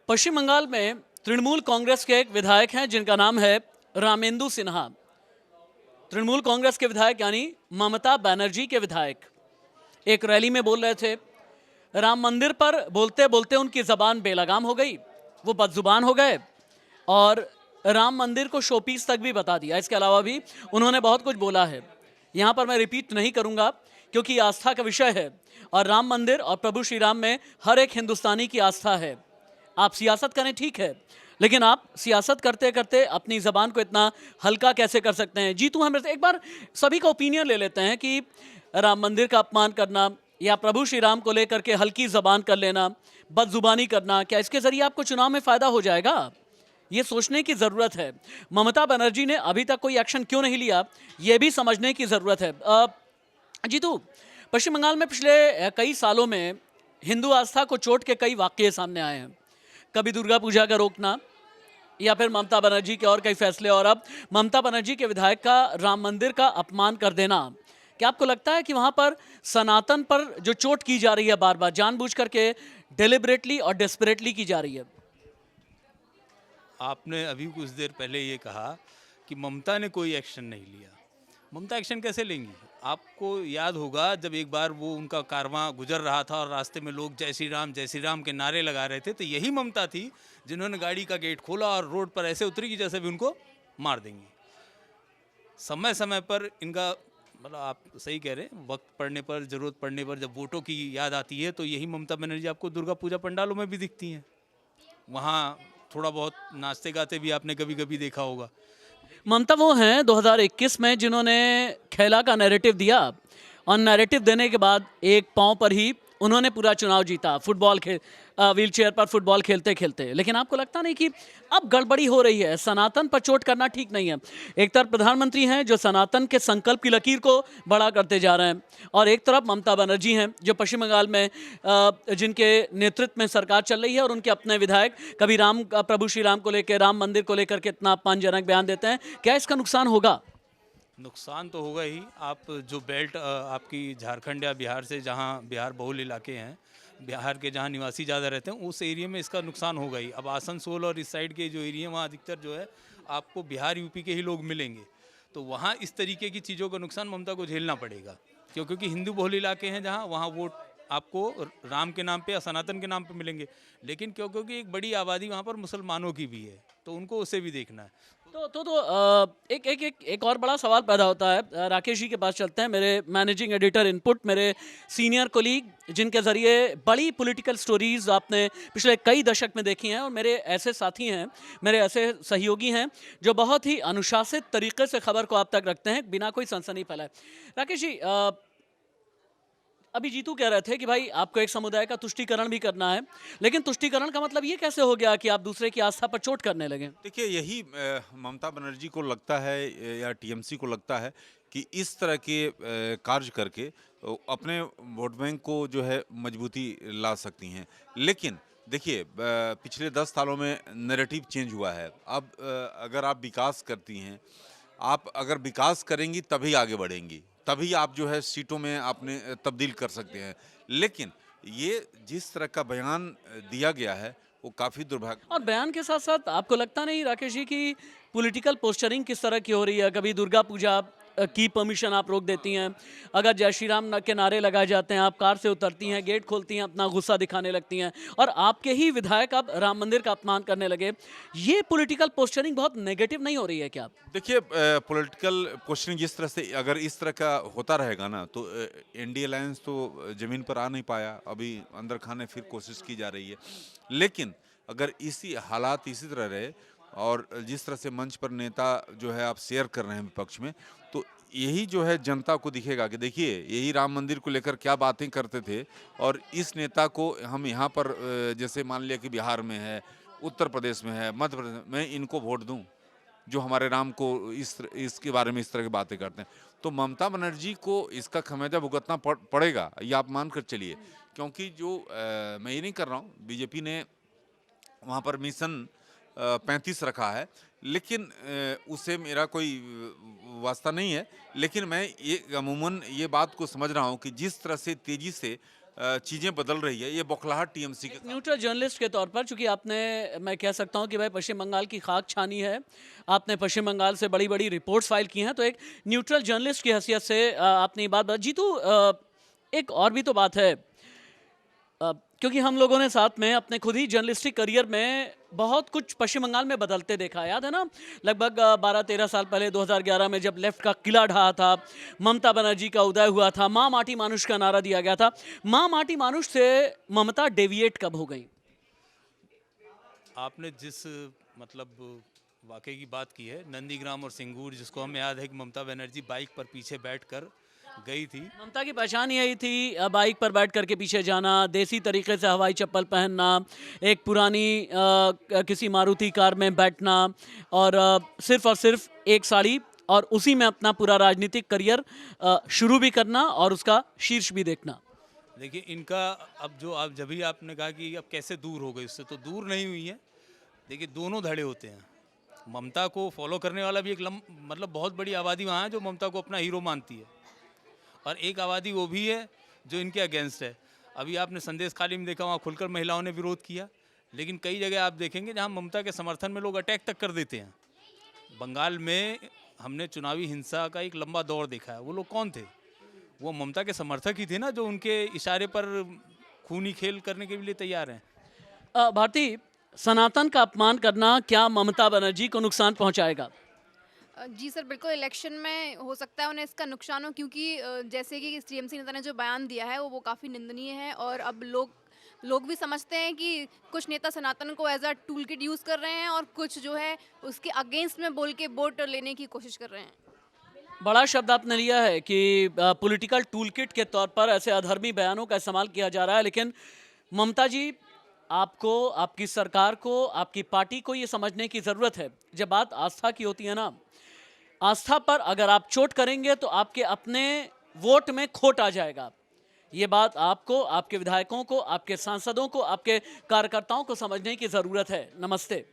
पश्चिम बंगाल में तृणमूल कांग्रेस के एक विधायक हैं जिनका नाम है रामेंदु सिन्हा। तृणमूल कांग्रेस के विधायक यानी ममता बनर्जी के विधायक एक रैली में बोल रहे थे। राम मंदिर पर बोलते बोलते उनकी जबान बेलगाम हो गई, वो बदजुबान हो गए और राम मंदिर को शोपीस तक भी बता दिया। इसके अलावा भी उन्होंने बहुत कुछ बोला है, यहाँ पर मैं रिपीट नहीं करूँगा क्योंकि आस्था का विषय है और राम मंदिर और प्रभु श्री राम में हर एक हिंदुस्तानी की आस्था है। आप सियासत करें ठीक है, लेकिन आप सियासत करते करते अपनी ज़बान को इतना हल्का कैसे कर सकते हैं? जीतू हम एक बार सभी का ओपिनियन ले लेते हैं कि राम मंदिर का अपमान करना या प्रभु श्री राम को लेकर के हल्की ज़बान कर लेना, बदजुबानी करना, क्या इसके ज़रिए आपको चुनाव में फ़ायदा हो जाएगा? ये सोचने की ज़रूरत है। ममता बनर्जी ने अभी तक कोई एक्शन क्यों नहीं लिया, ये भी समझने की ज़रूरत है। जीतू, पश्चिम बंगाल में पिछले कई सालों में हिंदू आस्था को चोट के कई वाक़ये सामने आए हैं। कभी दुर्गा पूजा का रोकना या फिर ममता बनर्जी के और कई फैसले, और अब ममता बनर्जी के विधायक का राम मंदिर का अपमान कर देना। क्या आपको लगता है कि वहाँ पर सनातन पर जो चोट की जा रही है बार बार जानबूझ करके, डेलिबरेटली और डेस्परेटली की जा रही है? आपने अभी कुछ देर पहले ये कहा कि ममता ने कोई एक्शन नहीं लिया। ममता एक्शन कैसे लेंगी? आपको याद होगा जब एक बार वो उनका कारवां गुजर रहा था और रास्ते में लोग जय श्री राम के नारे लगा रहे थे, तो यही ममता थी जिन्होंने गाड़ी का गेट खोला और रोड पर ऐसे उतरी कि जैसे भी उनको मार देंगे। समय समय पर इनका मतलब आप सही कह रहे हैं, वक्त पड़ने पर, ज़रूरत पड़ने पर जब वोटों की याद आती है तो यही ममता बनर्जी आपको दुर्गा पूजा पंडालों में भी दिखती हैं। वहाँ थोड़ा बहुत नाचते गाते भी आपने कभी कभी देखा होगा। ममता वो हैं 2021 में जिन्होंने खेला का नैरेटिव दिया और नैरेटिव देने के बाद एक पांव पर ही उन्होंने पूरा चुनाव जीता, व्हील चेयर पर फुटबॉल खेलते खेलते। लेकिन आपको लगता नहीं कि अब गड़बड़ी हो रही है? सनातन पर चोट करना ठीक नहीं है। एक तरफ प्रधानमंत्री हैं जो सनातन के संकल्प की लकीर को बड़ा करते जा रहे हैं और एक तरफ ममता बनर्जी हैं जो पश्चिम बंगाल में जिनके नेतृत्व में सरकार चल रही है और उनके अपने विधायक कभी प्रभु श्री राम को लेकर, राम मंदिर को लेकर के इतना अपमानजनक बयान देते हैं। क्या इसका नुकसान होगा? नुकसान तो होगा ही। आप जो बेल्ट आपकी झारखंड या बिहार से, जहाँ बिहार बहुल इलाके हैं, बिहार के जहाँ निवासी ज़्यादा रहते हैं, उस एरिया में इसका नुकसान होगा ही। अब आसनसोल और इस साइड के जो एरिया, वहाँ अधिकतर जो है आपको बिहार यूपी के ही लोग मिलेंगे, तो वहाँ इस तरीके की चीज़ों का नुकसान ममता को झेलना पड़ेगा। क्योंकि हिंदू बहुल इलाके हैं जहाँ, वहाँ वोट आपको राम के नाम पे या सनातन के नाम पे मिलेंगे। लेकिन क्योंकि एक बड़ी आबादी वहाँ पर मुसलमानों की भी है, तो उनको उसे भी देखना है। एक और बड़ा सवाल पैदा होता है। राकेश जी के पास चलते हैं, मेरे मैनेजिंग एडिटर इनपुट, मेरे सीनियर कोलीग जिनके ज़रिए बड़ी पॉलिटिकल स्टोरीज आपने पिछले कई दशक में देखी हैं और मेरे ऐसे साथी हैं, मेरे ऐसे सहयोगी हैं जो बहुत ही अनुशासित तरीके से खबर को आप तक रखते हैं बिना कोई सनसनी फैलाए। राकेश जी, अभी जीतू कह रहे थे कि भाई आपको एक समुदाय का तुष्टीकरण भी करना है, लेकिन तुष्टीकरण का मतलब ये कैसे हो गया कि आप दूसरे की आस्था पर चोट करने लगे? देखिए यही ममता बनर्जी को लगता है या टीएमसी को लगता है कि इस तरह के कार्य करके अपने वोट बैंक को जो है मजबूती ला सकती हैं। लेकिन देखिए पिछले 10 सालों में नैरेटिव चेंज हुआ है। अब अगर आप विकास करती हैं, आप अगर विकास करेंगी तभी आगे बढ़ेंगी, तभी आप जो है सीटों में आपने तब्दील कर सकते हैं। लेकिन ये जिस तरह का बयान दिया गया है वो काफ़ी दुर्भाग्य। और बयान के साथ साथ आपको लगता नहीं राकेश जी कि पॉलिटिकल पोस्चरिंग किस तरह की हो रही है? कभी दुर्गा पूजा की परमिशन आप रोक देती हैं, अगर जय श्री राम के नारे लगाए जाते हैं आप कार से उतरती हैं, गेट खोलती हैं, अपना गुस्सा दिखाने लगती हैं और आपके ही विधायक अब राम मंदिर का अपमान करने लगे। ये पॉलिटिकल पोस्चरिंग बहुत नेगेटिव नहीं हो रही है क्या? देखिए पॉलिटिकल क्वेश्चनिंग जिस तरह से अगर इस तरह का होता रहेगा ना तो एनडीए अलायंस तो जमीन पर आ नहीं पाया। अभी अंदर खाने फिर कोशिश की जा रही है। लेकिन अगर इसी हालात इसी तरह रहे और जिस तरह से मंच पर नेता जो है आप शेयर कर रहे हैं विपक्ष में, तो यही जो है जनता को दिखेगा कि देखिए यही राम मंदिर को लेकर क्या बातें करते थे और इस नेता को हम यहाँ पर जैसे मान लिया कि बिहार में है, उत्तर प्रदेश में है, मध्य प्रदेश में, मैं इनको वोट दूं जो हमारे राम को इसके बारे में इस तरह की बातें करते हैं। तो ममता बनर्जी को इसका खमियाजा भुगतना पड़ेगा, ये आप मान कर चलिए। क्योंकि जो मैं ये नहीं कर रहा हूँ, बीजेपी ने वहाँ पर मिशन 35 रखा है, लेकिन उससे मेरा कोई वास्ता नहीं है। लेकिन मैं ये अमूमन ये बात को समझ रहा हूँ कि जिस तरह से तेज़ी से चीजें बदल रही है, ये बौखलाहट टीएमसी के न्यूट्रल जर्नलिस्ट के तौर पर, चूंकि आपने, मैं कह सकता हूं कि भाई पश्चिम बंगाल की खाक छानी है, आपने पश्चिम बंगाल से बड़ी बड़ी रिपोर्ट्स फाइल की हैं, तो एक न्यूट्रल जर्नलिस्ट की हैसियत से आपने ये बात जीतू, एक और भी तो बात है, क्योंकि हम लोगों ने साथ में अपने खुद ही जर्नलिस्टिक करियर में बहुत कुछ पश्चिम बंगाल में बदलते देखा है। याद है ना, लगभग 12-13 साल पहले 2011 में जब लेफ्ट का किला ढहा था, ममता बनर्जी का उदय हुआ था, माँ माटी मानुष का नारा दिया गया था। माँ माटी मानुष से ममता डेविएट कब हो गई? आपने जिस मतलब वाकई की बात की है, नंदीग्राम और सिंगूर, जिसको हमें याद है कि ममता बनर्जी बाइक पर पीछे बैठकर गई थी। ममता की पहचान यही थी, बाइक पर बैठ करके पीछे जाना, देसी तरीके से हवाई चप्पल पहनना, एक पुरानी किसी मारुति कार में बैठना, और सिर्फ और सिर्फ एक साड़ी, और उसी में अपना पूरा राजनीतिक करियर शुरू भी करना और उसका शीर्ष भी देखना। देखिए इनका, अब जो आप जब भी आपने कहा कि अब कैसे दूर हो गई उससे, तो दूर नहीं हुई है। देखिए दोनों धड़े होते हैं। ममता को फॉलो करने वाला भी एक मतलब बहुत बड़ी आबादी वहाँ है जो ममता को अपना हीरो मानती है, और एक आबादी वो भी है जो इनके अगेंस्ट है। अभी आपने संदेश खाली में देखा, वहाँ खुलकर महिलाओं ने विरोध किया, लेकिन कई जगह आप देखेंगे जहाँ ममता के समर्थन में लोग अटैक तक कर देते हैं। बंगाल में हमने चुनावी हिंसा का एक लंबा दौर देखा है। वो लोग कौन थे? वो ममता के समर्थक ही थे ना, जो उनके इशारे पर खूनी खेल करने के लिए तैयार हैं। भारती, सनातन का अपमान करना क्या ममता बनर्जी को नुकसान पहुंचाएगा? जी सर, बिल्कुल इलेक्शन में हो सकता है उन्हें इसका नुकसान हो, क्योंकि जैसे कि टीएमसी नेता ने जो बयान दिया है वो काफ़ी निंदनीय है, और अब लोग भी समझते हैं कि कुछ नेता सनातन को as a tool kit use कर रहे हैं, और कुछ जो है उसके अगेंस्ट में बोल के वोट लेने की कोशिश कर रहे हैं। बड़ा शब्द आपने लिया है कि पॉलिटिकल टूल किट के तौर पर ऐसे अधर्मी बयानों का इस्तेमाल किया जा रहा है, लेकिन ममता जी, आपको, आपकी सरकार को, आपकी पार्टी को ये समझने की ज़रूरत है, जब बात आस्था की होती है ना, आस्था पर अगर आप चोट करेंगे तो आपके अपने वोट में खोट आ जाएगा। ये बात आपको, आपके विधायकों को, आपके सांसदों को, आपके कार्यकर्ताओं को समझने की ज़रूरत है। नमस्ते।